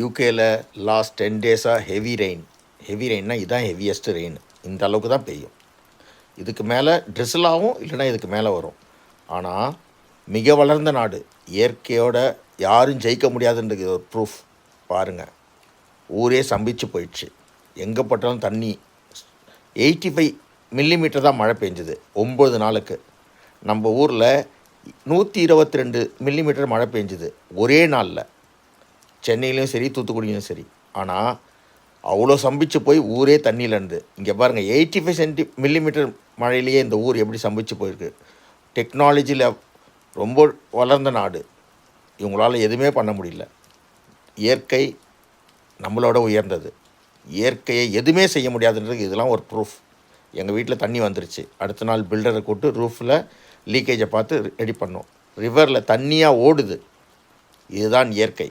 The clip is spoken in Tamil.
யூகேயில் லாஸ்ட் 10 டேஸாக ஹெவி ரெயின்னா இதுதான் ஹெவியஸ்ட் ரெயின். இந்த அளவுக்கு தான் பெய்யும். இதுக்கு மேலே ட்ரிசிலாகவும் இல்லைன்னா இதுக்கு மேலே வரும். ஆனால் மிக வளர்ந்த நாடு, இயற்கையோட யாரும் ஜெயிக்க முடியாதுன்றது ஒரு ப்ரூஃப் பாருங்கள். ஊரே சம்பிச்சு போயிடுச்சு. எங்கே பட்டாலும் தண்ணி. 85 மில்லிமீட்டர் தான் மழை பெஞ்சுது 9 நாளுக்கு. நம்ம ஊரில் 122 மில்லிமீட்டர் மழை பெஞ்சுது ஒரே நாளில். சென்னையிலையும் சரி தூத்துக்குடியிலும் சரி. ஆனால் அவ்வளோ சம்பிச்சு போய் ஊரே தண்ணியிலேருந்து இங்கே பாருங்கள் 85 மில்லிமீட்டர் மழையிலேயே இந்த ஊர் எப்படி சம்பிச்சு போயிருக்கு. டெக்னாலஜியில் ரொம்ப வளர்ந்த நாடு, இவங்களால் எதுவுமே பண்ண முடியல. இயற்கை நம்மளோட உயர்ந்தது. இயற்கையை எதுவுமே செய்ய முடியாதுன்றது இதெல்லாம் ஒரு ப்ரூஃப். எங்கள் வீட்டில் தண்ணி வந்துருச்சு. அடுத்த நாள் பில்டரை கூப்பிட்டு ரூஃபில் லீக்கேஜை பார்த்து ரெடி பண்ணோம். ரிவரில் தண்ணியாக ஓடுது. இதுதான் இயற்கை.